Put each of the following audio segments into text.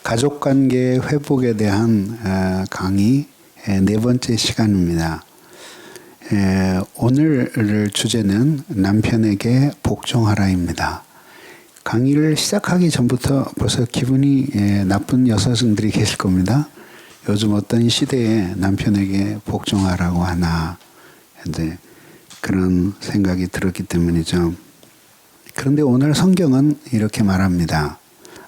가족관계 회복에 대한 강의 네 번째 시간입니다. 오늘 주제는 남편에게 복종하라입니다. 강의를 시작하기 전부터 벌써 기분이 나쁜 여성들이 계실 겁니다. 요즘 어떤 시대에 남편에게 복종하라고 하나 이제 그런 생각이 들었기 때문이죠. 그런데 오늘 성경은 이렇게 말합니다.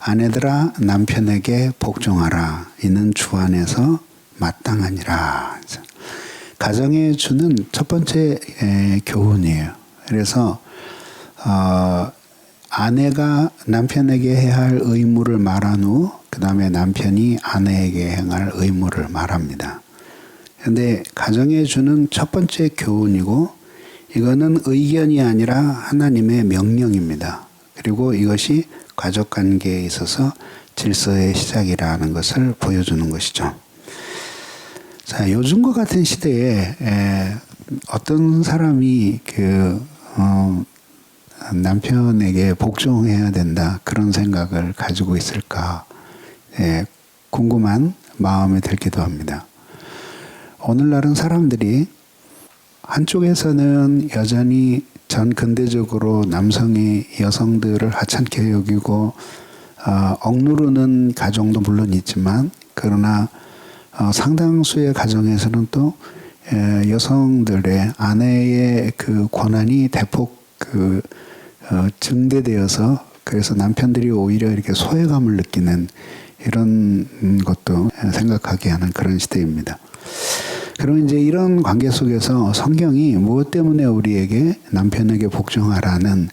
아내들아 남편에게 복종하라. 이는 주 안에서 마땅하니라. 가정에 주는 첫 번째 교훈이에요. 그래서 아내가 남편에게 해야 할 의무를 말한 후 그 다음에 남편이 아내에게 행할 의무를 말합니다. 그런데 가정에 주는 첫 번째 교훈이고 이거는 의견이 아니라 하나님의 명령입니다. 그리고 이것이 가족관계에 있어서 질서의 시작이라는 것을 보여주는 것이죠. 자, 요즘과 같은 시대에 어떤 사람이 남편에게 복종해야 된다 그런 생각을 가지고 있을까 궁금한 마음이 들기도 합니다. 오늘날은 사람들이 한쪽에서는 여전히 전 근대적으로 남성이 여성들을 하찮게 여기고 억누르는 가정도 물론 있지만 그러나 상당수의 가정에서는 또 여성들의 아내의 그 권한이 대폭 증대되어서 그래서 남편들이 오히려 이렇게 소외감을 느끼는 이런 것도 생각하게 하는 그런 시대입니다. 그럼 이제 이런 관계 속에서 성경이 무엇 때문에 우리에게 남편에게 복종하라는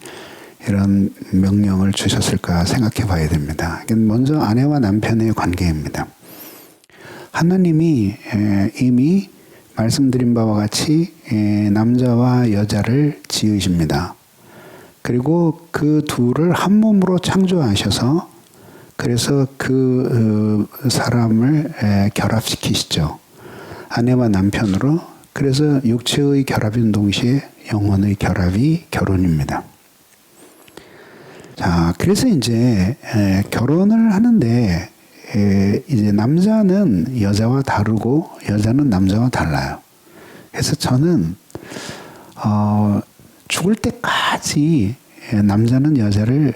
이런 명령을 주셨을까 생각해 봐야 됩니다. 먼저 아내와 남편의 관계입니다. 하나님이 이미 말씀드린 바와 같이 남자와 여자를 지으십니다. 그리고 그 둘을 한 몸으로 창조하셔서 그래서 그 사람을 결합시키시죠. 아내와 남편으로. 그래서 육체의 결합인 동시에 영혼의 결합이 결혼입니다. 자, 그래서 이제 결혼을 하는데 이제 남자는 여자와 다르고 여자는 남자와 달라요. 그래서 저는 죽을 때까지 남자는 여자를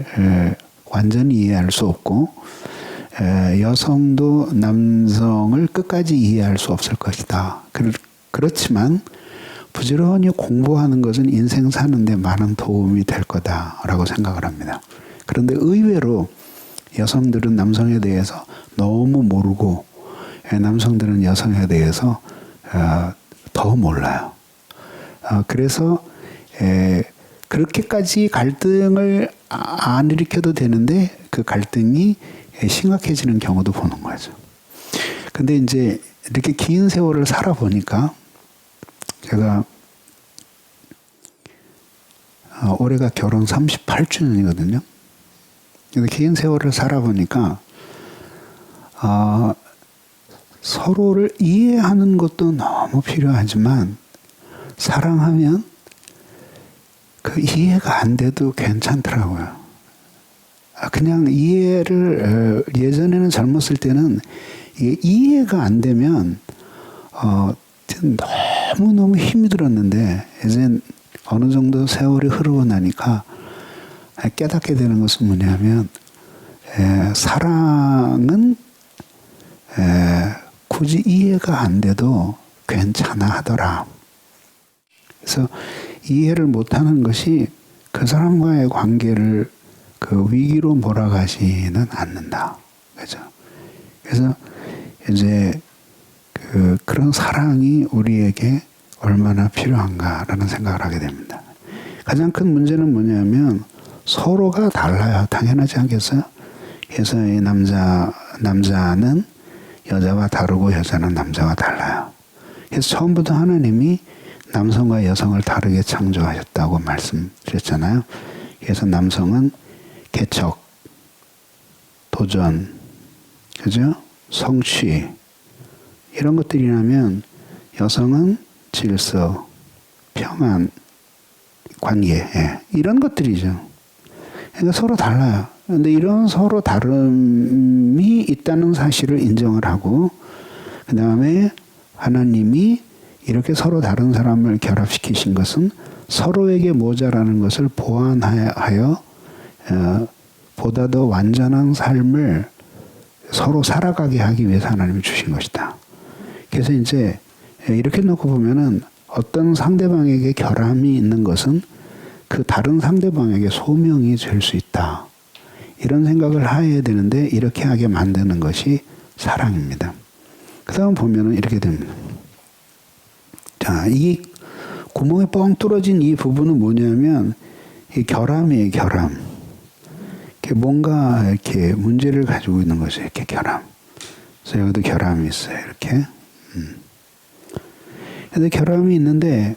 완전히 이해할 수 없고 여성도 남성을 끝까지 이해할 수 없을 것이다. 그렇지만 부지런히 공부하는 것은 인생 사는데 많은 도움이 될 거다라고 생각을 합니다. 그런데 의외로 여성들은 남성에 대해서 너무 모르고 남성들은 여성에 대해서 더 몰라요. 그래서 그렇게까지 갈등을 안 일으켜도 되는데 그 갈등이 심각해지는 경우도 보는 거죠. 근데 이제 이렇게 긴 세월을 살아보니까 제가 올해가 결혼 38주년이거든요. 근데 긴 세월을 살아보니까 서로를 이해하는 것도 너무 필요하지만 사랑하면 그 이해가 안 돼도 괜찮더라고요. 그냥 이해를 예전에는 젊었을 때는 이해가 안 되면 너무너무 힘이 들었는데 이제 어느 정도 세월이 흐르고 나니까 깨닫게 되는 것은 뭐냐면 사랑은 굳이 이해가 안 돼도 괜찮아 하더라. 그래서 이해를 못하는 것이 그 사람과의 관계를 그 위기로 몰아가지는 않는다. 그죠? 그래서 이제 그런 사랑이 우리에게 얼마나 필요한가라는 생각을 하게 됩니다. 가장 큰 문제는 뭐냐면 서로가 달라요. 당연하지 않겠어요? 그래서 이 남자는 여자와 다르고 여자는 남자와 달라요. 그래서 처음부터 하나님이 남성과 여성을 다르게 창조하셨다고 말씀드렸잖아요. 그래서 남성은 개척, 도전, 그죠? 성취 이런 것들이라면 여성은 질서, 평안, 관계 이런 것들이죠. 그러니까 서로 달라요. 그런데 이런 서로 다름이 있다는 사실을 인정을 하고 그 다음에 하나님이 이렇게 서로 다른 사람을 결합시키신 것은 서로에게 모자라는 것을 보완하여 보다 더 완전한 삶을 서로 살아가게 하기 위해서 하나님이 주신 것이다. 그래서 이제 이렇게 놓고 보면은 어떤 상대방에게 결함이 있는 것은 그 다른 상대방에게 소명이 될 수 있다. 이런 생각을 해야 되는데 이렇게 하게 만드는 것이 사랑입니다. 그 다음 보면은 이렇게 됩니다. 자, 이 구멍에 뻥 뚫어진 이 부분은 뭐냐면 이 결함이에요, 결함. 이렇게 뭔가 이렇게 문제를 가지고 있는 것이에요, 이렇게 결함. 그래서 여기도 결함이 있어요, 이렇게. 근데 결함이 있는데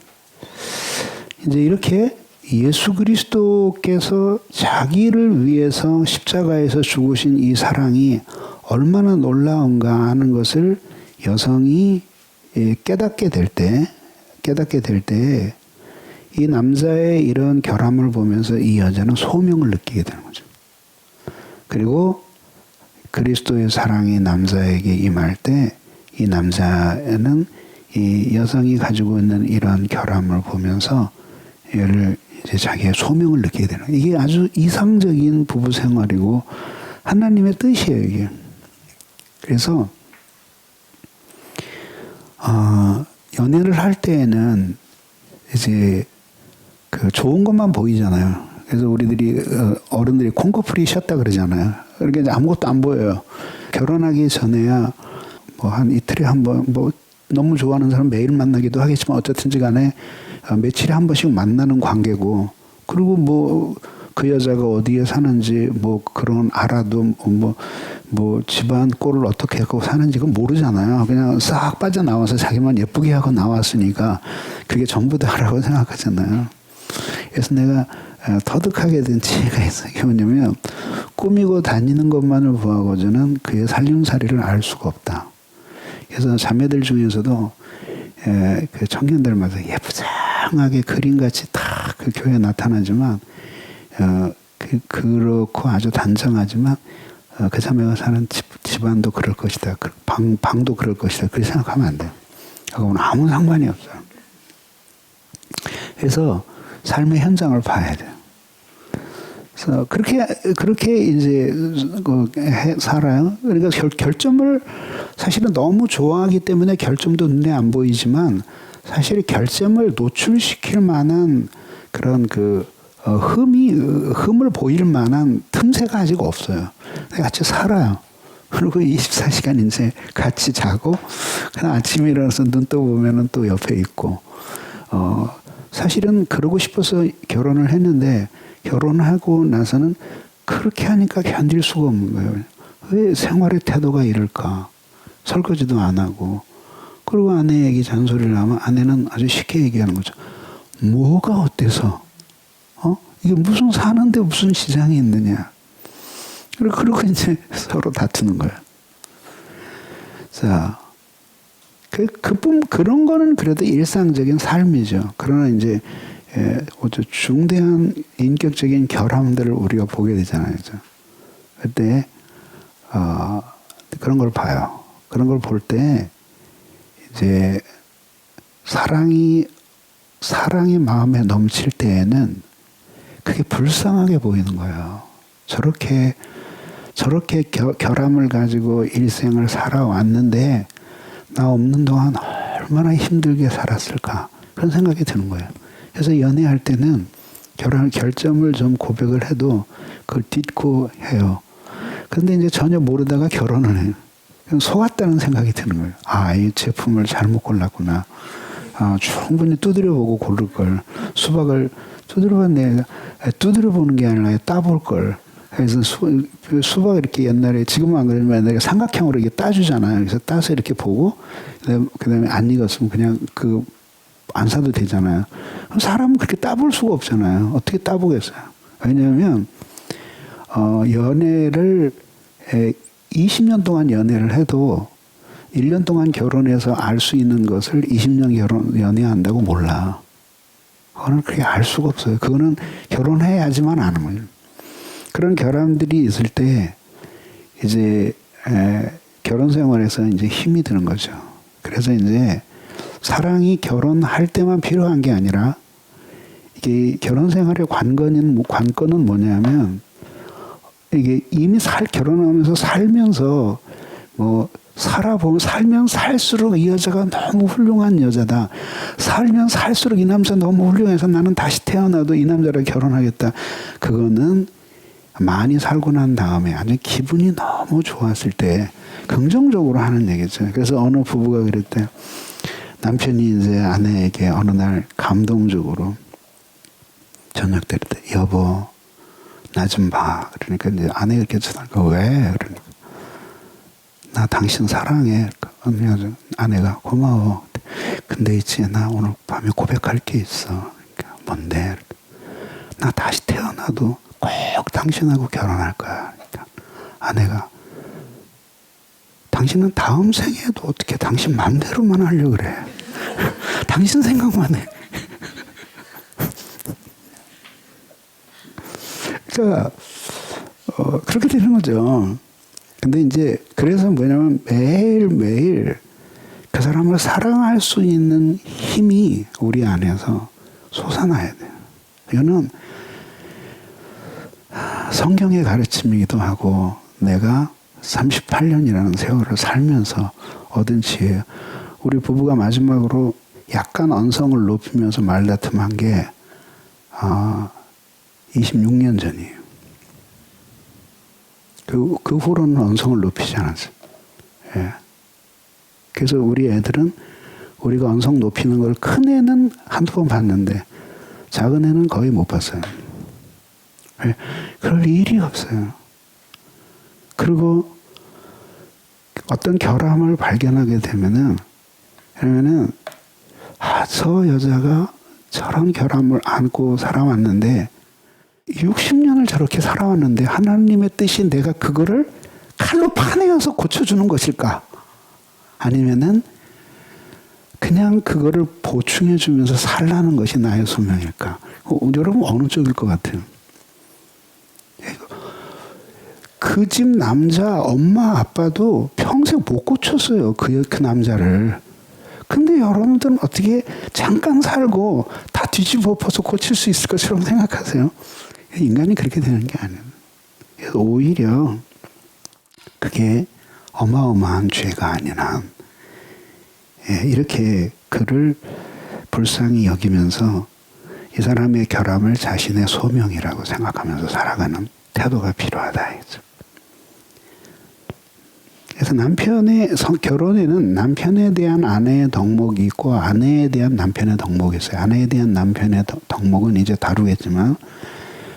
이제 이렇게 예수 그리스도께서 자기를 위해서 십자가에서 죽으신 이 사랑이 얼마나 놀라운가 하는 것을 여성이 깨닫게 될 때, 이 남자의 이런 결함을 보면서 이 여자는 소명을 느끼게 되는 거죠. 그리고 그리스도의 사랑이 남자에게 임할 때, 이 남자는 이 여성이 가지고 있는 이런 결함을 보면서 얘를 이제 자기의 소명을 느끼게 되는 거예요. 이게 아주 이상적인 부부 생활이고 하나님의 뜻이에요, 이게. 그래서 연애를 할 때에는 이제 그 좋은 것만 보이잖아요. 그래서 우리들이 어른들이 콩고풀이 쉬었다 그러잖아요. 그러니까 이제 아무것도 안 보여요. 결혼하기 전에야 뭐 한 이틀에 한 번 뭐 너무 좋아하는 사람 매일 만나기도 하겠지만 어쨌든지 간에 며칠에 한 번씩 만나는 관계고 그리고 뭐 그 여자가 어디에 사는지 뭐 그런 알아도 뭐 집안 꼴을 어떻게 하고 사는지 그건 모르잖아요. 그냥 싹 빠져나와서 자기만 예쁘게 하고 나왔으니까 그게 전부다라고 생각하잖아요. 그래서 내가 터득하게 된 지혜가 있어요. 그게 뭐냐면 꾸미고 다니는 것만을 보아고저는 그의 살림살이를 알 수가 없다. 그래서 자매들 중에서도 그 청년들마다 예쁘장하게 그림같이 딱 그 교회에 나타나지만 그렇고 아주 단정하지만 그 자매가 사는 집안도 그럴 것이다. 방도 그럴 것이다. 그렇게 생각하면 안 돼요. 그거는 아무 상관이 없어요. 그래서 삶의 현장을 봐야 돼요. 그래서 그렇게 이제 살아요. 그러니까 결점을 사실은 너무 좋아하기 때문에 결점도 눈에 안 보이지만 사실 결점을 노출시킬 만한 그런 흠을 보일 만한 틈새가 아직 없어요. 같이 살아요. 그리고 24시간 이제 같이 자고 그냥 아침에 일어나서 눈 떠보면은 또 옆에 있고 사실은 그러고 싶어서 결혼을 했는데 결혼하고 나서는 그렇게 하니까 견딜 수가 없는 거예요. 왜 생활의 태도가 이럴까? 설거지도 안 하고 그리고 아내에게 잔소리를 하면 아내는 아주 쉽게 얘기하는 거죠. 뭐가 어때서? 이게 무슨 사는데 무슨 시장이 있느냐? 그리고 이제 서로 다투는 거예요. 자, 그런 거는 그래도 일상적인 삶이죠. 그러나 이제 중대한 인격적인 결함들을 우리가 보게 되잖아요. 그때 그런 걸 봐요. 그런 걸 볼 때 이제 사랑이 마음에 넘칠 때에는 그게 불쌍하게 보이는 거예요. 저렇게 결함을 가지고 일생을 살아왔는데 나 없는 동안 얼마나 힘들게 살았을까 그런 생각이 드는 거예요. 그래서 연애할 때는 결점을 좀 고백을 해도 그걸 딛고 해요. 그런데 이제 전혀 모르다가 결혼을 해요. 속았다는 생각이 드는 거예요. 이 제품을 잘못 골랐구나. 충분히 두드려보고 고를 걸. 수박을 두드려보는 게 아니라 따볼 걸. 그래서 수박 이렇게 옛날에 지금은 안 그러지만 옛날에 삼각형으로 이렇게 따주잖아요. 그래서 따서 이렇게 보고 그다음에 안 익었으면 그냥 안 사도 되잖아요. 그럼 사람은 그렇게 따볼 수가 없잖아요. 어떻게 따보겠어요? 왜냐하면 연애를 20년 동안 연애를 해도 1년 동안 결혼해서 알 수 있는 것을 20년 연애한다고 몰라. 그거는 그렇게 알 수가 없어요. 그거는 결혼해야지만 아는 거예요. 그런 결함들이 있을 때 이제 결혼 생활에서 이제 힘이 드는 거죠. 그래서 이제 사랑이 결혼할 때만 필요한 게 아니라 이게 결혼 생활의 관건은 뭐냐면 이게 이미 결혼하면서 살면서 뭐 살면 살수록 이 여자가 너무 훌륭한 여자다. 살면 살수록 이 남자 너무 훌륭해서 나는 다시 태어나도 이 남자랑 결혼하겠다. 그거는 많이 살고 난 다음에 아주 기분이 너무 좋았을 때 긍정적으로 하는 얘기죠. 그래서 어느 부부가 그랬대. 남편이 이제 아내에게 어느 날 감동적으로 저녁 때 여보 나 좀 봐. 그러니까 이제 아내가 이렇게 쳐다보니까 왜? 그러니까 나 당신 사랑해. 그러니까 아내가 고마워. 근데 있지 나 오늘 밤에 고백할 게 있어. 그러니까 뭔데? 나 다시 태어나도 꼭 당신하고 결혼할 거야. 그러니까 아내가 당신은 다음 생에도 어떻게 당신 맘대로만 하려고 그래. 당신 생각만 해. 그러니까 그렇게 되는 거죠. 근데 이제 그래서 뭐냐면 매일매일 그 사람을 사랑할 수 있는 힘이 우리 안에서 솟아나야 돼요. 이거는 성경의 가르침이기도 하고 내가 38년이라는 세월을 살면서 얻은 지혜예요. 우리 부부가 마지막으로 약간 언성을 높이면서 말다툼한 게 26년 전이에요. 그 후로는 언성을 높이지 않았어요. 예. 그래서 우리 애들은 우리가 언성 높이는 걸 큰 애는 한두 번 봤는데 작은 애는 거의 못 봤어요. 예. 그럴 일이 없어요. 그리고 어떤 결함을 발견하게 되면은 저 여자가 저런 결함을 안고 살아왔는데 60년을 저렇게 살아왔는데 하나님의 뜻이 내가 그거를 칼로 파내어서 고쳐주는 것일까? 아니면은 그냥 그거를 보충해주면서 살라는 것이 나의 소명일까? 여러분 어느 쪽일 것 같아요? 그 집 남자 엄마 아빠도 평생 못 고쳤어요. 그 남자를. 근데 여러분들은 어떻게 잠깐 살고 다 뒤집어 엎어서 고칠 수 있을 것처럼 생각하세요? 인간이 그렇게 되는 게 아니에요. 오히려 그게 어마어마한 죄가 아닌 한 이렇게 그를 불쌍히 여기면서 이 사람의 결함을 자신의 소명이라고 생각하면서 살아가는 태도가 필요하다. 그래서 결혼에는 남편에 대한 아내의 덕목이 있고 아내에 대한 남편의 덕목이 있어요. 아내에 대한 남편의 덕목은 이제 다루겠지만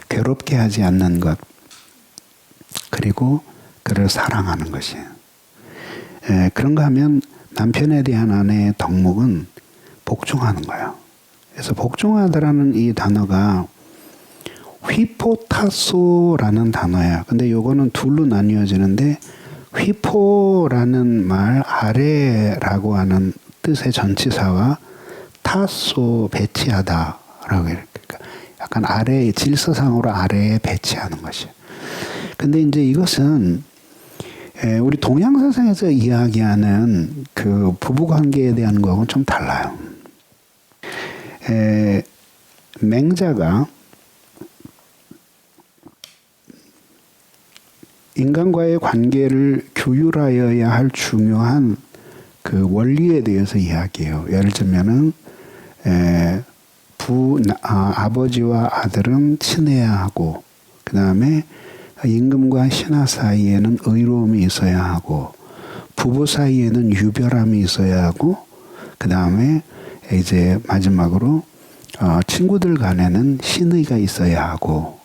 괴롭게 하지 않는 것 그리고 그를 사랑하는 것이에요. 그런가 하면 남편에 대한 아내의 덕목은 복종하는 거예요. 그래서 복종하다라는 이 단어가 휘포타소라는 단어예요. 근데 요거는 둘로 나뉘어지는데 휘포라는 말 아래라고 하는 뜻의 전치사와 타소 배치하다라고 해요. 그러니까 약간 아래 질서상으로 아래에 배치하는 것이에요. 근데 이제 이것은 우리 동양사상에서 이야기하는 그 부부관계에 대한 거하고는 좀 달라요. 맹자가 인간과의 관계를 규율하여야 할 중요한 그 원리에 대해서 이야기해요. 예를 들면은 아버지와 아들은 친해야 하고, 그 다음에 임금과 신하 사이에는 의로움이 있어야 하고, 부부 사이에는 유별함이 있어야 하고, 그 다음에 이제 마지막으로 친구들 간에는 신의가 있어야 하고,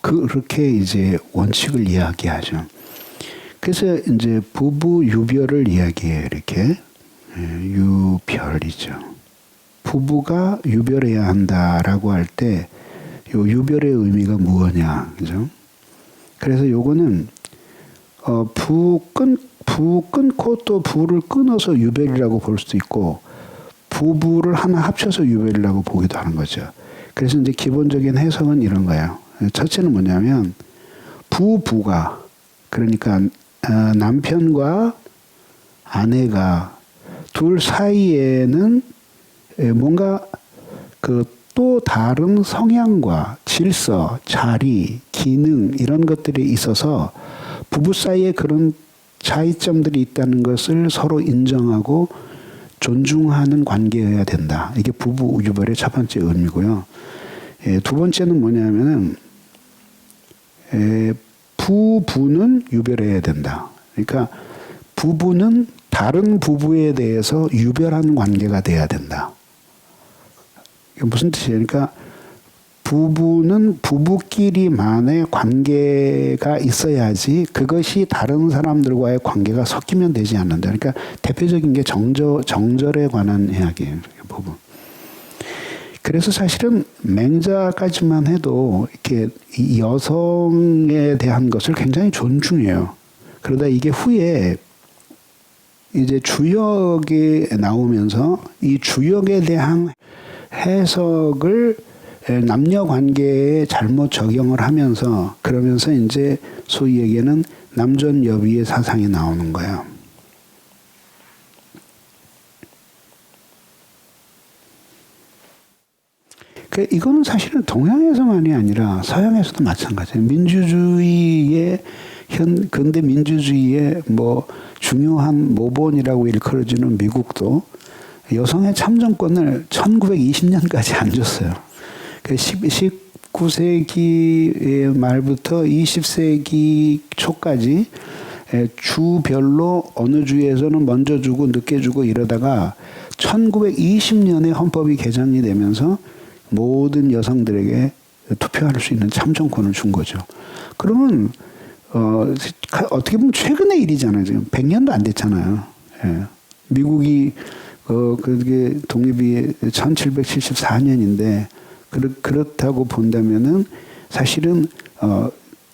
그렇게 이제 원칙을 이야기하죠. 그래서 이제 부부 유별을 이야기해요. 이렇게 유별이죠. 부부가 유별해야 한다라고 할 때 요 유별의 의미가 무엇냐, 그죠? 그래서 요거는 부 끊고 또 부를 끊어서 유별이라고 볼 수도 있고 부부를 하나 합쳐서 유별이라고 보기도 하는 거죠. 그래서 이제 기본적인 해석은 이런 거예요. 첫째는 뭐냐면 부부가 그러니까 남편과 아내가 둘 사이에는 뭔가 그 또 다른 성향과 질서, 자리, 기능 이런 것들이 있어서 부부 사이에 그런 차이점들이 있다는 것을 서로 인정하고 존중하는 관계여야 된다. 이게 부부 유별의 첫 번째 의미고요. 두 번째는 뭐냐면은 부부는 유별해야 된다. 그러니까 부부는 다른 부부에 대해서 유별한 관계가 돼야 된다. 이게 무슨 뜻이에요? 그러니까 부부는 부부끼리만의 관계가 있어야지 그것이 다른 사람들과의 관계가 섞이면 되지 않는다. 그러니까 대표적인 게 정절에 관한 이야기예요. 부부. 그래서 사실은 맹자까지만 해도 이렇게 여성에 대한 것을 굉장히 존중해요. 그러다 이게 후에 이제 주역에 나오면서 이 주역에 대한 해석을 남녀 관계에 잘못 적용을 하면서 그러면서 이제 소위 얘기는 남존여비의 사상이 나오는 거예요. 이거는 사실은 동양에서만이 아니라 서양에서도 마찬가지예요. 민주주의의 근대 민주주의의 뭐 중요한 모본이라고 일컬어지는 미국도 여성의 참정권을 1920년까지 안 줬어요. 19세기 말부터 20세기 초까지 주별로 어느 주에서는 먼저 주고 늦게 주고 이러다가 1920년에 헌법이 개정이 되면서 모든 여성들에게 투표할 수 있는 참정권을 준 거죠. 그러면 어떻게 보면 최근의 일이잖아요. 지금 100년도 안 됐잖아요. 예. 미국이 그게 독립이 1774년인데 그렇다고 본다면은 사실은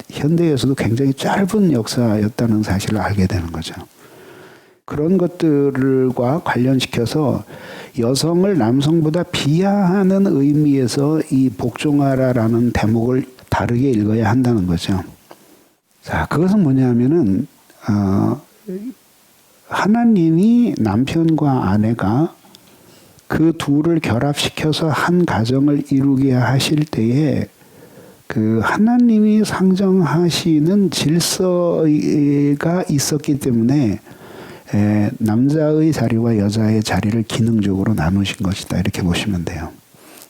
현대에서도 굉장히 짧은 역사였다는 사실을 알게 되는 거죠. 그런 것들과 관련시켜서 여성을 남성보다 비하하는 의미에서 이 복종하라라는 대목을 다르게 읽어야 한다는 거죠. 자, 그것은 뭐냐면은 하나님이 남편과 아내가 그 둘을 결합시켜서 한 가정을 이루게 하실 때에 그 하나님이 상정하시는 질서가 있었기 때문에 남자의 자리와 여자의 자리를 기능적으로 나누신 것이다. 이렇게 보시면 돼요.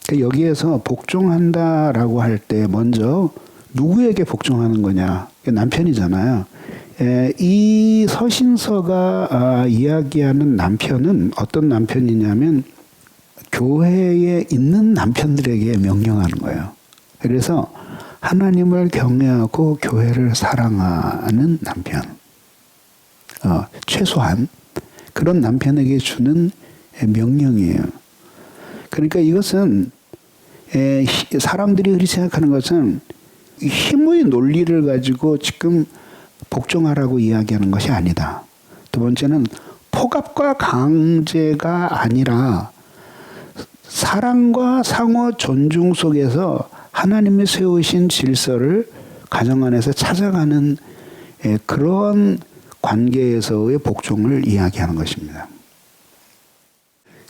그러니까 여기에서 복종한다라고 할 때 먼저 누구에게 복종하는 거냐? 남편이잖아요. 이 서신서가 이야기하는 남편은 어떤 남편이냐면 교회에 있는 남편들에게 명령하는 거예요. 그래서 하나님을 경외하고 교회를 사랑하는 남편. 최소한 그런 남편에게 주는 명령이에요. 그러니까 이것은 사람들이 그렇게 생각하는 것은 힘의 논리를 가지고 지금 복종하라고 이야기하는 것이 아니다. 두 번째는 폭압과 강제가 아니라 사랑과 상호 존중 속에서 하나님이 세우신 질서를 가정 안에서 찾아가는 그런 관계에서의 복종을 이야기하는 것입니다.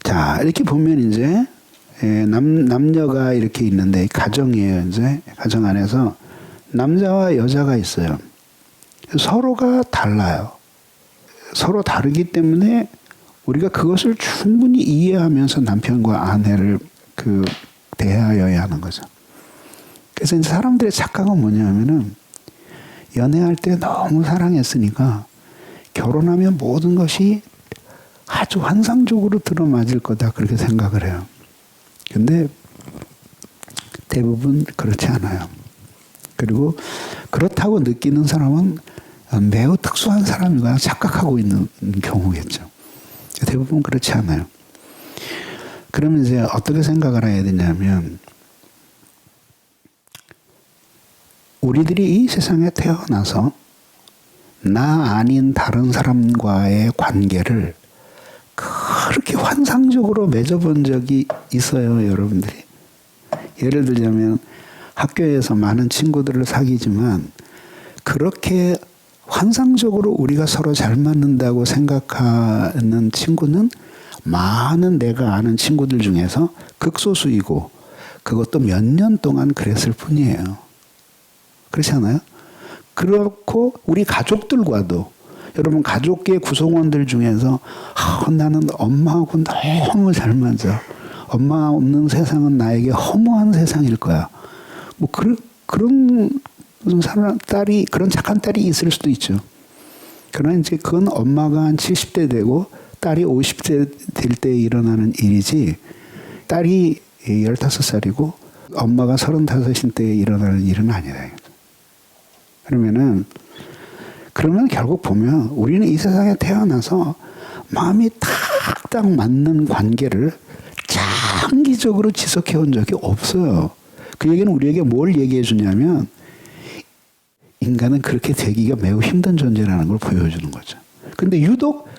자, 이렇게 보면 이제 남녀가 이렇게 있는데 가정이에요. 이제 가정 안에서 남자와 여자가 있어요. 서로가 달라요. 서로 다르기 때문에 우리가 그것을 충분히 이해하면서 남편과 아내를 대하여야 하는 거죠. 그래서 이제 사람들의 착각은 뭐냐면은 연애할 때 너무 사랑했으니까 결혼하면 모든 것이 아주 환상적으로 들어맞을 거다 그렇게 생각을 해요. 근데 대부분 그렇지 않아요. 그리고 그렇다고 느끼는 사람은 매우 특수한 사람이거나 착각하고 있는 경우겠죠. 대부분 그렇지 않아요. 그러면 이제 어떻게 생각을 해야 되냐면 우리들이 이 세상에 태어나서 나 아닌 다른 사람과의 관계를 그렇게 환상적으로 맺어본 적이 있어요, 여러분들이. 예를 들자면 학교에서 많은 친구들을 사귀지만 그렇게 환상적으로 우리가 서로 잘 맞는다고 생각하는 친구는 많은 내가 아는 친구들 중에서 극소수이고 그것도 몇 년 동안 그랬을 뿐이에요. 그렇지 않아요? 그렇고 우리 가족들과도 여러분 가족계 구성원들 중에서 나는 엄마하고 너무 잘 맞아. 엄마 없는 세상은 나에게 허무한 세상일 거야. 뭐 그런 사람 딸이 그런 착한 딸이 있을 수도 있죠. 그러나 이제 그건 엄마가 한 70대 되고 딸이 50대 될 때 일어나는 일이지 딸이 15살이고 엄마가 35인 때 일어나는 일은 아니다. 그러면 결국 보면 우리는 이 세상에 태어나서 마음이 탁탁 맞는 관계를 장기적으로 지속해 온 적이 없어요. 그 얘기는 우리에게 뭘 얘기해 주냐면 인간은 그렇게 되기가 매우 힘든 존재라는 걸 보여주는 거죠. 근데 유독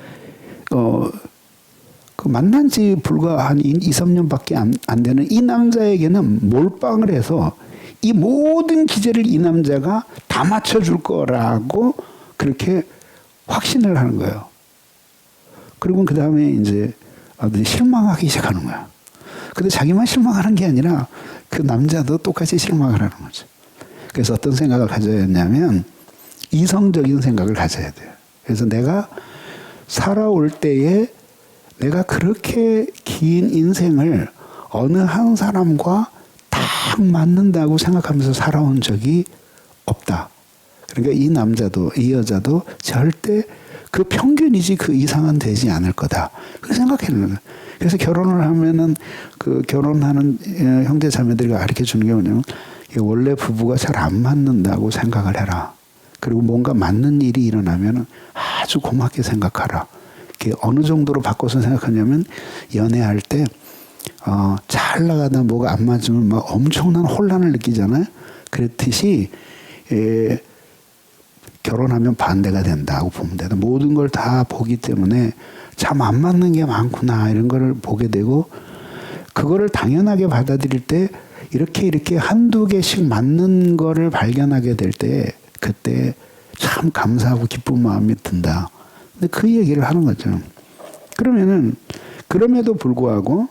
그 만난 지 불과 한 2, 3년밖에 안 되는 이 남자에게는 몰빵을 해서 이 모든 기제를 이 남자가 다 맞춰줄 거라고 그렇게 확신을 하는 거예요. 그리고 그 다음에 이제 실망하기 시작하는 거야. 근데 자기만 실망하는 게 아니라 그 남자도 똑같이 실망을 하는 거죠. 그래서 어떤 생각을 가져야 했냐면 이성적인 생각을 가져야 돼요. 그래서 내가 살아올 때에 내가 그렇게 긴 인생을 어느 한 사람과 딱 맞는다고 생각하면서 살아온 적이 없다. 그러니까 이 남자도 이 여자도 절대 그 평균이지 그 이상은 되지 않을 거다. 그 생각했는 거예요. 그래서 결혼을 하면은 그 결혼하는 형제 자매들이 가르쳐 주는 게 뭐냐면 원래 부부가 잘 안 맞는다고 생각을 해라. 그리고 뭔가 맞는 일이 일어나면 아주 고맙게 생각하라. 이게 어느 정도로 바꿔서 생각하냐면 연애할 때 잘 나가다 뭐가 안 맞으면 막 엄청난 혼란을 느끼잖아요. 그렇듯이 결혼하면 반대가 된다고 보면 돼요. 모든 걸 다 보기 때문에 참 안 맞는 게 많구나 이런 거를 보게 되고 그거를 당연하게 받아들일 때 이렇게 한두 개씩 맞는 거를 발견하게 될 때 그때 참 감사하고 기쁜 마음이 든다. 근데 그 얘기를 하는 거죠. 그러면은 그럼에도 불구하고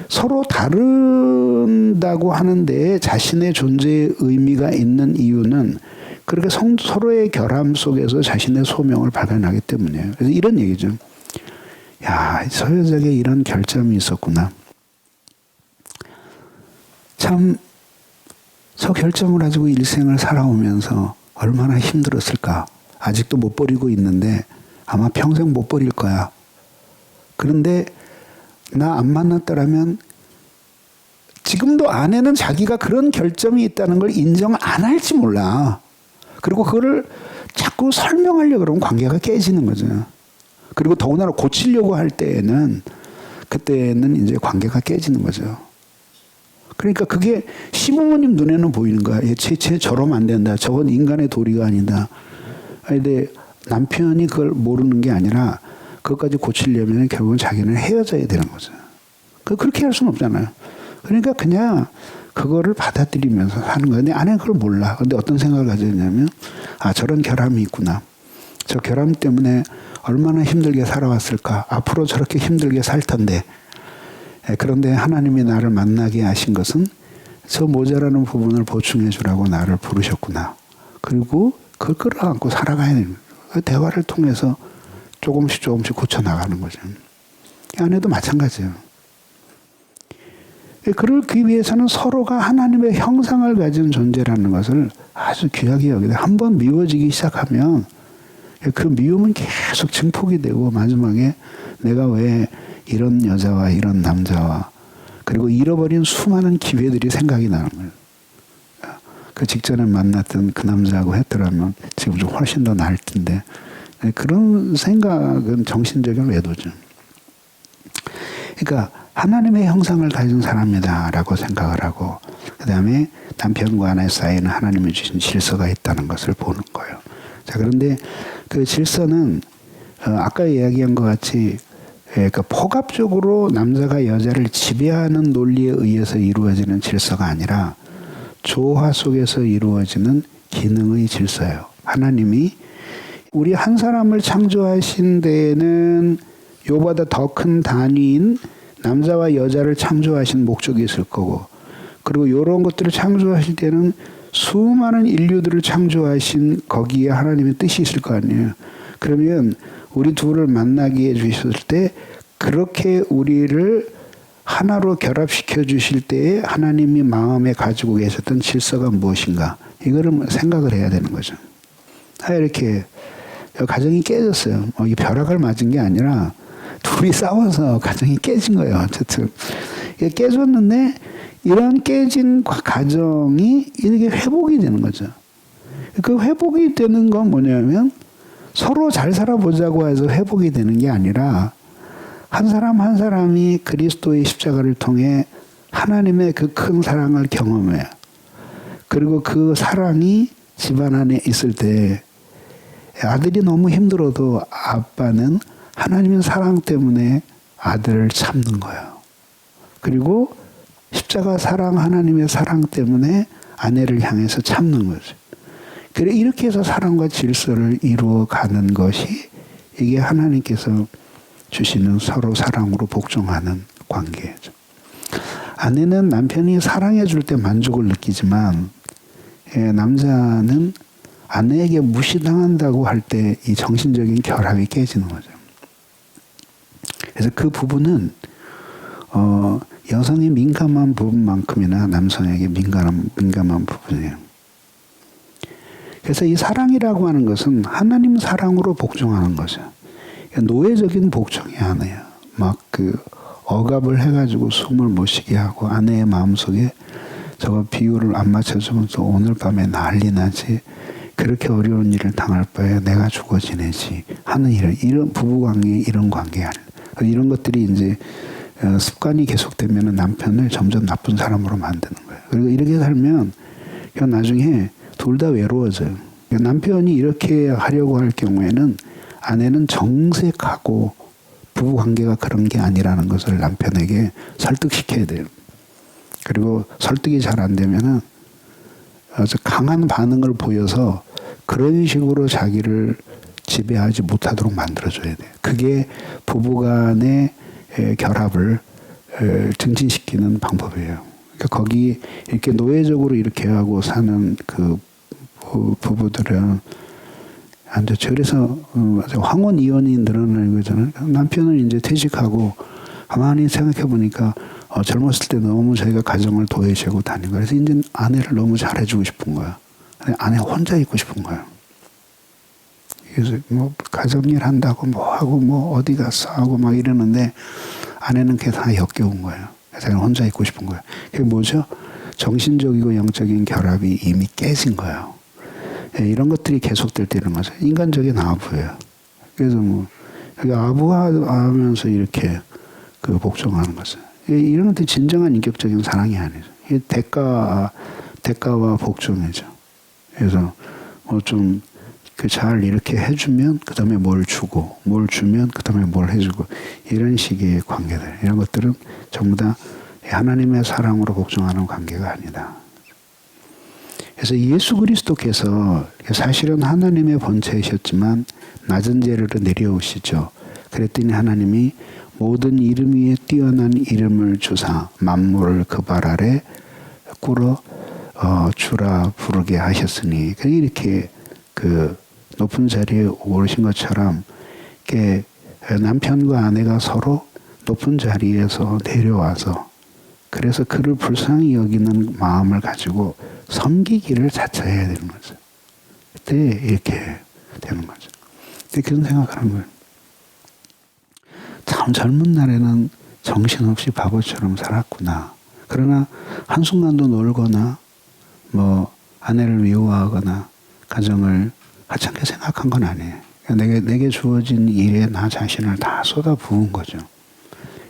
서로 다른다고 하는데 자신의 존재의 의미가 있는 이유는 그렇게 서로의 결함 속에서 자신의 소명을 발견하기 때문이에요. 그래서 이런 얘기죠. 야, 저 여자에게 이런 결점이 있었구나. 참, 저 결점을 가지고 일생을 살아오면서 얼마나 힘들었을까. 아직도 못 버리고 있는데 아마 평생 못 버릴 거야. 그런데 나 안 만났더라면 지금도 아내는 자기가 그런 결점이 있다는 걸 인정 안 할지 몰라. 그리고 그거를 자꾸 설명하려고 그러면 관계가 깨지는 거죠. 그리고 더군다나 고치려고 할 때에는 그때는 이제 관계가 깨지는 거죠. 그러니까 그게 시부모님 눈에는 보이는 거야. 쟤 저러면 안 된다. 저건 인간의 도리가 아니다. 근데 남편이 그걸 모르는 게 아니라 그것까지 고치려면 결국은 자기는 헤어져야 되는 거죠. 그렇게 할 수는 없잖아요. 그러니까 그냥 그거를 받아들이면서 하는 거예요. 근데 아내는 그걸 몰라. 근데 어떤 생각을 가졌냐면 저런 결함이 있구나. 저 결함 때문에 얼마나 힘들게 살아왔을까. 앞으로 저렇게 힘들게 살 텐데. 그런데 하나님이 나를 만나게 하신 것은 저 모자라는 부분을 보충해 주라고 나를 부르셨구나. 그리고 그걸 끌어안고 살아가야 되는 거예요. 그 대화를 통해서 조금씩 고쳐나가는 거죠. 아내도 마찬가지예요. 그러기 위해서는 서로가 하나님의 형상을 가진 존재라는 것을 아주 귀하게 여기다 한번 미워지기 시작하면 그 미움은 계속 증폭이 되고 마지막에 내가 왜 이런 여자와 이런 남자와 그리고 잃어버린 수많은 기회들이 생각이 나는 거예요. 그 직전에 만났던 그 남자하고 했더라면 지금 좀 훨씬 더 나을 텐데 그런 생각은 정신적인 외도죠. 그러니까 하나님의 형상을 가진 사람이다라고 생각을 하고 그 다음에 남편과 아내 사이에는 하나님이 주신 질서가 있다는 것을 보는 거예요. 자, 그런데 그 질서는 아까 이야기한 것 같이 그 포괄적으로 남자가 여자를 지배하는 논리에 의해서 이루어지는 질서가 아니라 조화 속에서 이루어지는 기능의 질서예요. 하나님이 우리 한 사람을 창조하신 데에는 요보다 더 큰 단위인 남자와 여자를 창조하신 목적이 있을 거고, 그리고 이런 것들을 창조하실 때는 수많은 인류들을 창조하신 거기에 하나님의 뜻이 있을 거 아니에요. 그러면 우리 둘을 만나게 해주셨을 때 그렇게 우리를 하나로 결합시켜 주실 때에 하나님이 마음에 가지고 계셨던 질서가 무엇인가, 이거를 생각을 해야 되는 거죠. 이렇게 가정이 깨졌어요. 이 벼락을 맞은 게 아니라 둘이 싸워서 가정이 깨진 거예요. 어쨌든 깨졌는데 이런 깨진 가정이 이렇게 회복이 되는 거죠. 그 회복이 되는 건 뭐냐면 서로 잘 살아보자고 해서 회복이 되는 게 아니라 한 사람 한 사람이 그리스도의 십자가를 통해 하나님의 그 큰 사랑을 경험해요. 그리고 그 사랑이 집안 안에 있을 때 아들이 너무 힘들어도 아빠는 하나님의 사랑 때문에 아들을 참는 거예요. 그리고 십자가 사랑, 하나님의 사랑 때문에 아내를 향해서 참는 거죠. 그래 이렇게 해서 사랑과 질서를 이루어가는 것이 이게 하나님께서 주시는 서로 사랑으로 복종하는 관계죠. 아내는 남편이 사랑해 줄 때 만족을 느끼지만 남자는 아내에게 무시당한다고 할 때 이 정신적인 결합이 깨지는 거죠. 그래서 그 부분은 여성이 민감한 부분만큼이나 남성에게 민감한 부분이에요. 그래서 이 사랑이라고 하는 것은 하나님 사랑으로 복종하는 거죠. 노예적인 복종이 아니에요. 막 억압을 해가지고 숨을 못 쉬게 하고 아내의 마음속에 저거 비율을 안 맞춰주면서 오늘 밤에 난리 나지. 그렇게 어려운 일을 당할 바에 내가 죽어 지내지 하는 이런 부부관계 이런 관계 아니에요. 이런 것들이 이제 습관이 계속되면 남편을 점점 나쁜 사람으로 만드는 거예요. 그리고 이렇게 살면 나중에 둘 다 외로워져요. 남편이 이렇게 하려고 할 경우에는 아내는 정색하고 부부관계가 그런 게 아니라는 것을 남편에게 설득시켜야 돼요. 그리고 설득이 잘 안 되면은 아주 강한 반응을 보여서 그런 식으로 자기를 지배하지 못하도록 만들어줘야 돼요. 그게 부부간의 결합을 증진시키는 방법이에요. 그러니까 거기 이렇게 노예적으로 이렇게 하고 사는 그 부부들은 그래서 황혼 이혼이 늘어나는 거잖아요. 남편은 이제 퇴직하고 가만히 생각해 보니까 젊었을 때 너무 자기가 가정을 도외시하고 다닌 거야. 그래서 이제 아내를 너무 잘해주고 싶은 거야. 아내 혼자 있고 싶은 거야. 그래서 뭐 가정일 한다고 뭐 하고 뭐 어디 갔어 하고 막 이러는데 아내는 그게 다 역겨운 거예요. 자기는 혼자 있고 싶은 거예요. 그게 뭐죠? 정신적이고 영적인 결합이 이미 깨진 거예요. 이런 것들이 계속될 때 이런 거죠. 인간적인 아부예요. 그래서 뭐 아부하면서 이렇게 복종하는 거죠. 이런 것들이 진정한 인격적인 사랑이 아니죠. 대가와 복종이죠. 그래서 뭐 좀 잘 이렇게 해주면 그 다음에 뭘 주고, 뭘 주면 그 다음에 뭘 해주고, 이런 식의 관계들, 이런 것들은 전부 다 하나님의 사랑으로 복종하는 관계가 아니다. 그래서 예수 그리스도께서 사실은 하나님의 본체이셨지만 낮은 재료로 내려오시죠. 그랬더니 하나님이 모든 이름 위에 뛰어난 이름을 주사 만물을 그 발 아래 꿇어 주라 부르게 하셨으니, 이렇게 높은 자리에 오르신 것처럼 이렇게 남편과 아내가 서로 높은 자리에서 내려와서 그래서 그를 불쌍히 여기는 마음을 가지고 섬기기를 자처해야 되는 거죠. 그때 이렇게 되는 거죠. 근데 그런 생각을 하는 거예요. 참 젊은 날에는 정신없이 바보처럼 살았구나. 그러나 한순간도 놀거나 뭐 아내를 미워하거나 가정을 하찮게 생각한 건 아니에요. 내게 주어진 일에 나 자신을 다 쏟아부은 거죠.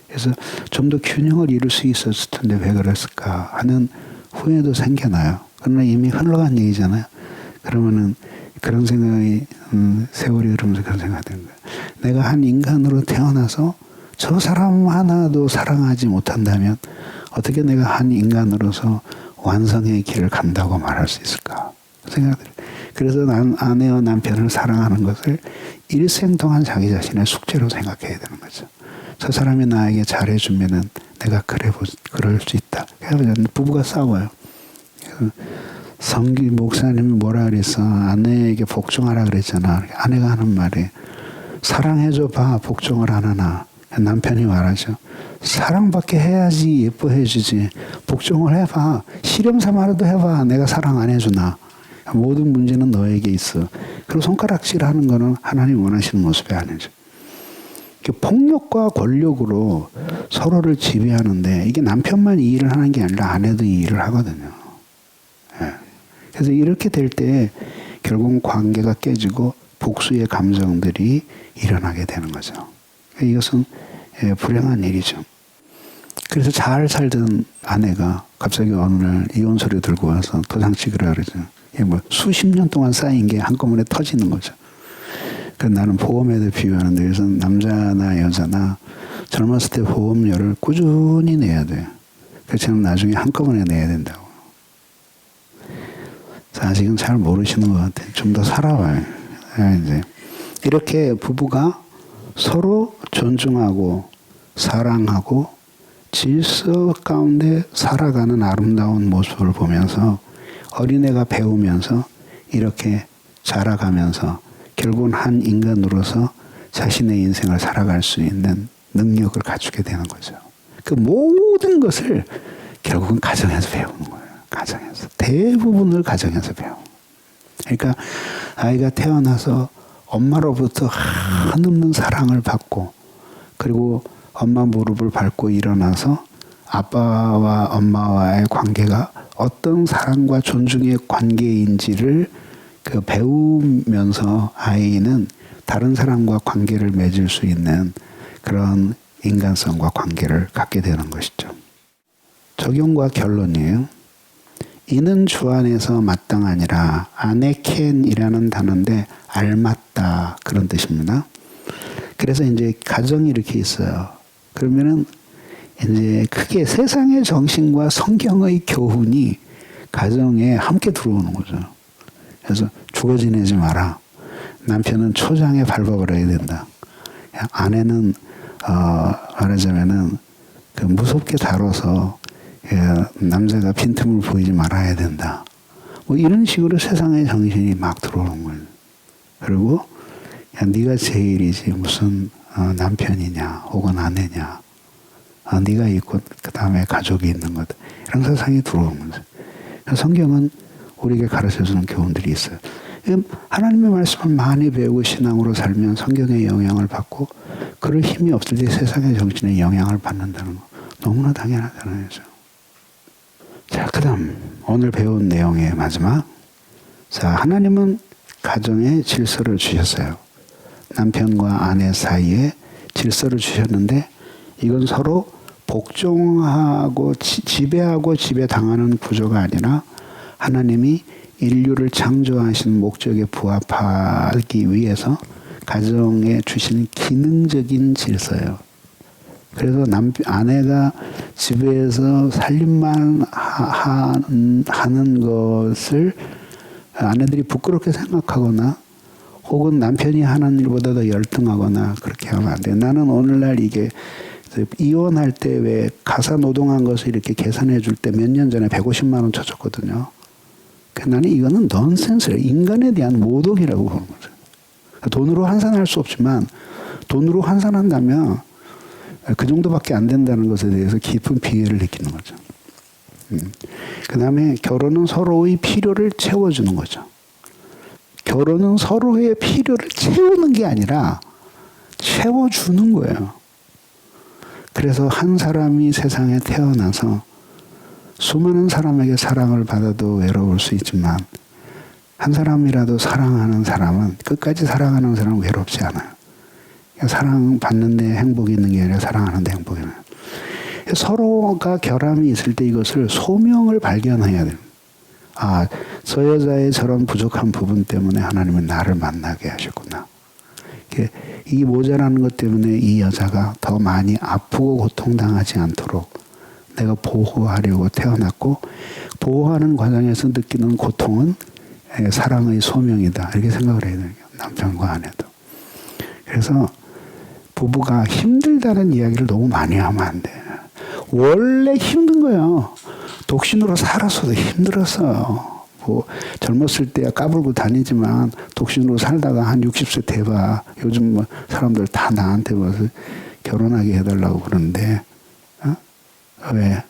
그래서 좀 더 균형을 이룰 수 있었을 텐데 왜 그랬을까 하는 후회도 생겨나요. 그러나 이미 흘러간 얘기잖아요. 그러면은 그런 생각이 세월이 흐르면서 그런 생각이 드는 거예요. 내가 한 인간으로 태어나서 저 사람 하나도 사랑하지 못한다면 어떻게 내가 한 인간으로서 완성의 길을 간다고 말할 수 있을까 생각이 들어요. 그래서 아내와 남편을 사랑하는 것을 일생 동안 자기 자신의 숙제로 생각해야 되는 거죠. 저 사람이 나에게 잘해주면은 내가 그럴 수 있다. 그래서 부부가 싸워요. 성기 목사님이 뭐라 그랬어? 아내에게 복종하라 그랬잖아. 아내가 하는 말이 사랑해줘 봐. 복종을 안 하나. 남편이 말하죠. 사랑밖에 해야지 예뻐해주지. 복종을 해봐. 실험 삼아라도 해봐. 내가 사랑 안 해주나. 모든 문제는 너에게 있어. 그리고 손가락질하는 거는 하나님 원하시는 모습이 아니죠. 폭력과 권력으로 서로를 지배하는데 이게 남편만 이 일을 하는 게 아니라 아내도 이 일을 하거든요. 예. 그래서 이렇게 될 때 결국 관계가 깨지고 복수의 감정들이 일어나게 되는 거죠. 이것은 불행한 일이죠. 그래서 잘 살던 아내가 갑자기 어느 날 이혼 소리 들고 와서 도장 찍으라 그러죠. 이게 뭐 수십 년 동안 쌓인 게 한꺼번에 터지는 거죠. 그래서 나는 보험에도 비유하는데 그래서 남자나 여자나 젊었을 때 보험료를 꾸준히 내야 돼요. 그렇지만 나중에 한꺼번에 내야 된다고. 아직은 잘 모르시는 것 같아요. 좀 더 살아봐요. 이제 이렇게 부부가 서로 존중하고 사랑하고 질서 가운데 살아가는 아름다운 모습을 보면서 어린애가 배우면서 이렇게 자라가면서 결국은 한 인간으로서 자신의 인생을 살아갈 수 있는 능력을 갖추게 되는 거죠. 그 모든 것을 결국은 가정에서 배우는 거예요. 가정에서. 대부분을 가정에서 배워. 그러니까 아이가 태어나서 엄마로부터 한없는 사랑을 받고 그리고 엄마 무릎을 밟고 일어나서 아빠와 엄마와의 관계가 어떤 사랑과 존중의 관계인지를 배우면서 아이는 다른 사람과 관계를 맺을 수 있는 그런 인간성과 관계를 갖게 되는 것이죠. 적용과 결론이에요. 이는 주 안에서 마땅하니라. 아네켄이라는 단어인데 알맞다 그런 뜻입니다. 그래서 이제 가정이 이렇게 있어요. 그러면은 이제 크게 세상의 정신과 성경의 교훈이 가정에 함께 들어오는 거죠. 그래서 죽어 지내지 마라. 남편은 초장에 밟아버려야 된다. 아내는 말하자면은 무섭게 다뤄서 남자가 빈틈을 보이지 말아야 된다. 뭐 이런 식으로 세상의 정신이 막 들어오는 거예요. 그리고 야, 네가 제일이지 무슨 남편이냐 혹은 아내냐. 네가 있고 그 다음에 가족이 있는 것. 이런 세상이 들어오는 거죠. 성경은 우리에게 가르쳐주는 교훈들이 있어요. 하나님의 말씀을 많이 배우고 신앙으로 살면 성경의 영향을 받고 그럴 힘이 없을 때 세상의 정신에 영향을 받는다는 거 너무나 당연하잖아요. 자, 그 다음 오늘 배운 내용의 마지막. 자, 하나님은 가정에 질서를 주셨어요. 남편과 아내 사이에 질서를 주셨는데 이건 서로 복종하고 지배하고 지배당하는 구조가 아니라 하나님이 인류를 창조하신 목적에 부합하기 위해서 가정에 주신 기능적인 질서예요. 그래서 아내가 집에서 살림만 하는 것을 아내들이 부끄럽게 생각하거나 혹은 남편이 하는 일보다 더 열등하거나 그렇게 하면 안 돼요. 나는 오늘날 이게 이혼할 때 왜 가사 노동한 것을 이렇게 계산해 줄 때 몇 년 전에 150만 원 쳐줬거든요. 나는 이거는 넌센스예요. 인간에 대한 모독이라고 보는 거죠. 돈으로 환산할 수 없지만 돈으로 환산한다면 그 정도밖에 안 된다는 것에 대해서 깊은 비애를 느끼는 거죠. 그 다음에 결혼은 서로의 필요를 채워주는 거죠. 결혼은 서로의 필요를 채우는 게 아니라 채워주는 거예요. 그래서 한 사람이 세상에 태어나서 수많은 사람에게 사랑을 받아도 외로울 수 있지만 한 사람이라도 사랑하는 사람은 끝까지 사랑하는 사람은 외롭지 않아요. 사랑받는데 행복이 있는 게 아니라 사랑하는데 행복이 있는 거예요. 서로가 결함이 있을 때 이것을 소명을 발견해야 돼요. 아, 저 여자의 저런 부족한 부분 때문에 하나님은 나를 만나게 하셨구나. 이 모자라는 것 때문에 이 여자가 더 많이 아프고 고통당하지 않도록 내가 보호하려고 태어났고 보호하는 과정에서 느끼는 고통은 사랑의 소명이다. 이렇게 생각을 해야 돼요. 남편과 아내도. 그래서 부부가 힘들다는 이야기를 너무 많이 하면 안 돼. 원래 힘든 거예요. 독신으로 살았어도 힘들었어요. 뭐 젊었을 때야 까불고 다니지만 독신으로 살다가 한 60세 돼봐. 요즘 뭐 사람들 다 나한테 와서 결혼하게 해달라고 그러는데 왜?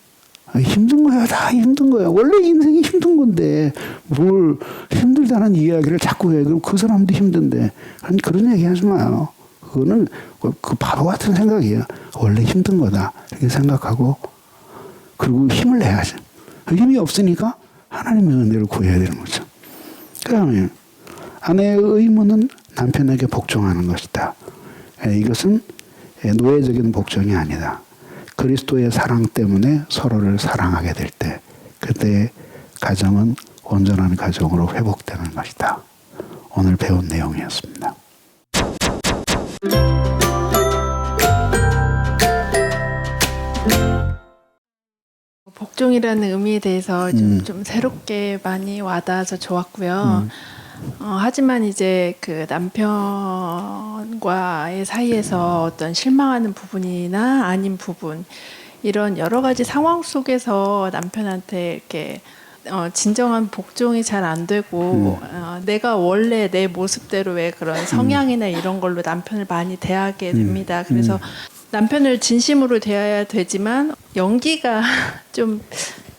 힘든 거야. 다 힘든 거야. 원래 인생이 힘든 건데 뭘 힘들다는 이야기를 자꾸 해. 그럼 그 사람도 힘든데. 그런 얘기 하지 마요. 그거는 그 바보 같은 생각이야. 원래 힘든 거다. 이렇게 생각하고 그리고 힘을 내야지. 힘이 없으니까 하나님의 은혜를 구해야 되는 거죠. 그 다음에 아내의 의무는 남편에게 복종하는 것이다. 이것은 노예적인 복종이 아니다. 그리스도의 사랑 때문에 서로를 사랑하게 될 때 그때 가정은 온전한 가정으로 회복되는 것이다. 오늘 배운 내용이었습니다. 복종이라는 의미에 대해서 좀 새롭게 많이 와닿아서 좋았고요. 하지만 이제 그 남편과의 사이에서 어떤 실망하는 부분이나 아닌 부분 이런 여러 가지 상황 속에서 남편한테 이렇게 진정한 복종이 잘 안 되고 내가 원래 내 모습대로 왜 그런 성향이나 이런 걸로 남편을 많이 대하게 됩니다. 그래서 남편을 진심으로 대해야 되지만 연기가 좀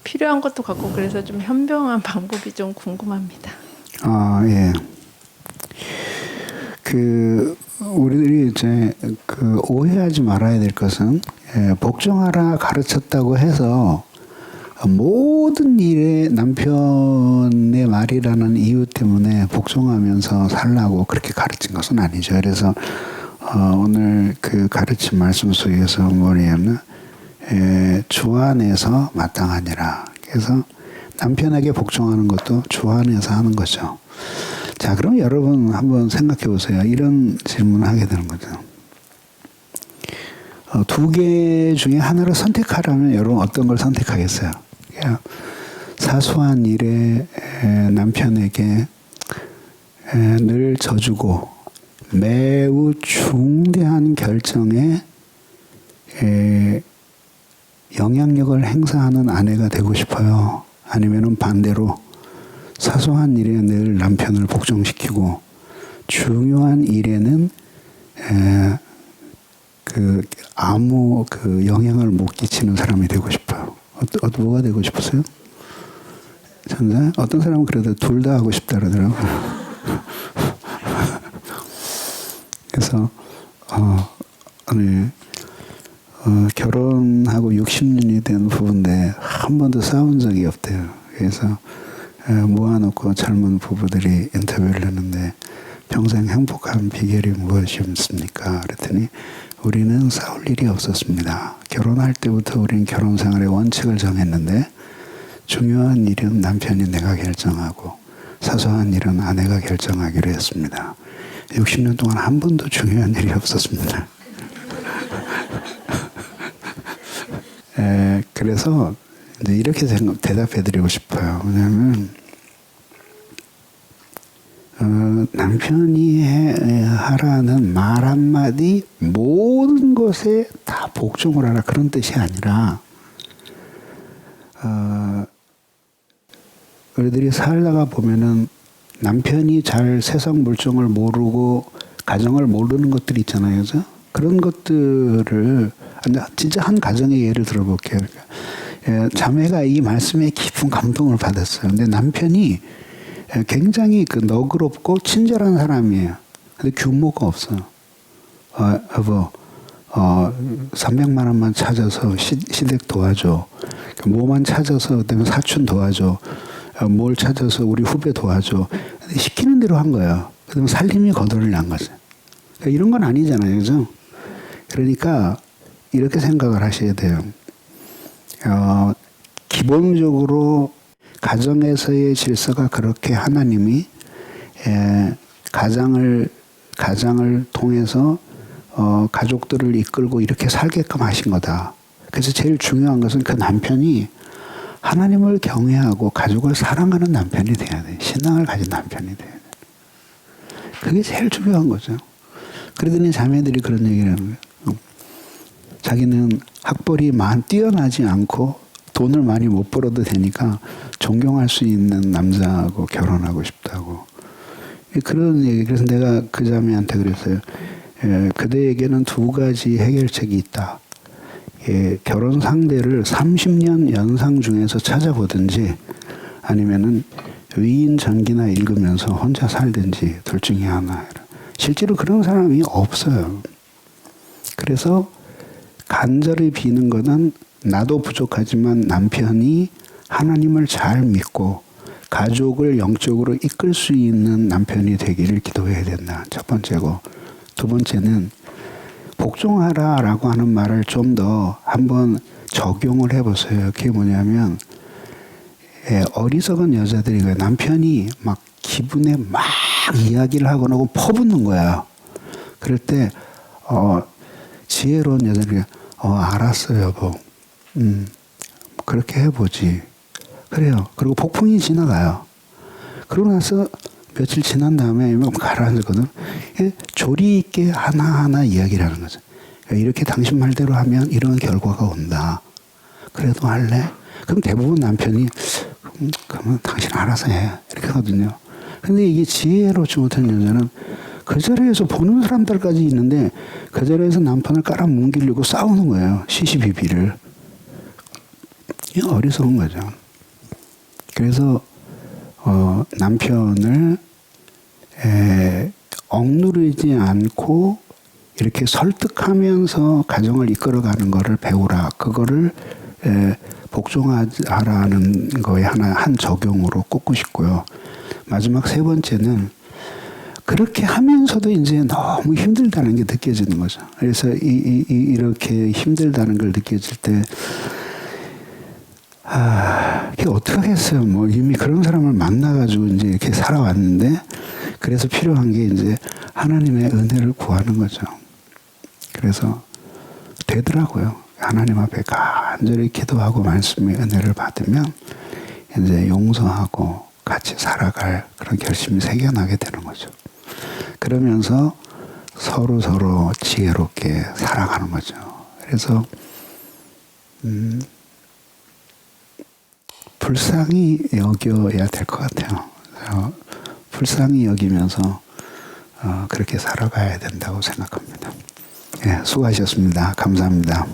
필요한 것도 같고 그래서 좀 현명한 방법이 좀 궁금합니다. 예. 우리들이 이제 오해하지 말아야 될 것은 복종하라 가르쳤다고 해서 모든 일에 남편의 말이라는 이유 때문에 복종하면서 살라고 그렇게 가르친 것은 아니죠. 그래서 오늘 그 가르친 말씀 속에서 뭐냐면 주 안에서 마땅하니라. 그래서 남편에게 복종하는 것도 주 안에서 하는 거죠. 자, 그럼 여러분 한번 생각해 보세요. 이런 질문을 하게 되는 거죠. 두 개 중에 하나를 선택하라면 여러분 어떤 걸 선택하겠어요? 그냥 사소한 일에 남편에게 늘 져주고 매우 중대한 결정에 영향력을 행사하는 아내가 되고 싶어요. 아니면은 반대로 사소한 일에 늘 남편을 복종시키고 중요한 일에는 아무 영향을 못 끼치는 사람이 되고 싶어요. 뭐가 되고 싶으세요? 전자? 어떤 사람은 그래도 둘 다 하고 싶다 그러더라고요. 그래서 결혼하고 60년이 된 부부인데 한 번도 싸운 적이 없대요. 그래서 모아놓고 젊은 부부들이 인터뷰를 했는데 평생 행복한 비결이 무엇이었습니까? 그랬더니 우리는 싸울 일이 없었습니다. 결혼할 때부터 우리는 결혼 생활의 원칙을 정했는데 중요한 일은 남편이 내가 결정하고 사소한 일은 아내가 결정하기로 했습니다. 60년 동안 한 번도 중요한 일이 없었습니다. 그래서 이제 이렇게 대답해드리고 싶어요. 왜냐하면 남편이 하라는 말 한마디 모든 것에 다 복종을 하라 그런 뜻이 아니라 우리들이 살다가 보면은 남편이 잘 세상 물정을 모르고 가정을 모르는 것들이 있잖아요. 그죠? 그런 것들을 진짜 한 가정의 예를 들어볼게요. 자매가 이 말씀에 깊은 감동을 받았어요. 근데 남편이 굉장히 너그럽고 친절한 사람이에요. 근데 규모가 없어요. 여보, 300만 원만 찾아서 시댁 도와줘. 뭐만 찾아서 그다음에 사촌 도와줘. 뭘 찾아서 우리 후배 도와줘. 근데 시키는 대로 한 거예요. 그다음에 살림이 거덜을 난 거죠. 그러니까 이런 건 아니잖아요, 그죠? 그러니까 이렇게 생각을 하셔야 돼요. 기본적으로 가정에서의 질서가 그렇게 하나님이 가장을 통해서 가족들을 이끌고 이렇게 살게끔 하신 거다. 그래서 제일 중요한 것은 그 남편이 하나님을 경외하고 가족을 사랑하는 남편이 돼야 돼. 신앙을 가진 남편이 돼야 돼. 그게 제일 중요한 거죠. 그러더니 자매들이 그런 얘기를 하는 거예요. 자기는 학벌이 뛰어나지 않고 돈을 많이 못 벌어도 되니까 존경할 수 있는 남자하고 결혼하고 싶다고. 그런 얘기. 그래서 내가 그 자매한테 그랬어요. 그대에게는 두 가지 해결책이 있다. 결혼 상대를 30년 연상 중에서 찾아보든지 아니면은 위인 전기나 읽으면서 혼자 살든지 둘 중에 하나. 실제로 그런 사람이 없어요. 그래서 간절히 비는 것은 나도 부족하지만 남편이 하나님을 잘 믿고 가족을 영적으로 이끌 수 있는 남편이 되기를 기도해야 된다. 첫 번째고, 두 번째는 복종하라라고 하는 말을 좀 더 한번 적용을 해보세요. 그게 뭐냐면 어리석은 여자들이 남편이 막 기분에 막 이야기를 하고 나고 퍼붓는 거야. 그럴 때 지혜로운 여자들이 알았어 여보. 그렇게 해보지. 그래요. 그리고 폭풍이 지나가요. 그러고 나서 며칠 지난 다음에 가라앉거든. 조리 있게 하나하나 이야기를 하는 거죠. 이렇게 당신 말대로 하면 이런 결과가 온다. 그래도 할래? 그럼 대부분 남편이 그러면 당신 알아서 해. 이렇게 하거든요. 근데 이게 지혜롭지 못한 여자는 그 자리에서 보는 사람들까지 있는데 그 자리에서 남편을 깔아뭉개려고 싸우는 거예요. 시시비비를. 이게 어리석은 거죠. 그래서 남편을 억누르지 않고 이렇게 설득하면서 가정을 이끌어가는 거를 배우라. 그거를 복종하라는 거에 한 적용으로 꼽고 싶고요. 마지막 세 번째는 그렇게 하면서도 이제 너무 힘들다는 게 느껴지는 거죠. 그래서 이렇게 힘들다는 걸 느껴질 때 이게 어떻게 하겠어요. 뭐 이미 그런 사람을 만나가지고 이제 이렇게 살아왔는데 그래서 필요한 게 이제 하나님의 은혜를 구하는 거죠. 그래서 되더라고요. 하나님 앞에 간절히 기도하고 말씀의 은혜를 받으면 이제 용서하고 같이 살아갈 그런 결심이 생겨나게 되는 거죠. 그러면서 서로 지혜롭게 살아가는 거죠. 그래서 불쌍히 여겨야 될 것 같아요. 불쌍히 여기면서 그렇게 살아가야 된다고 생각합니다. 수고하셨습니다. 감사합니다.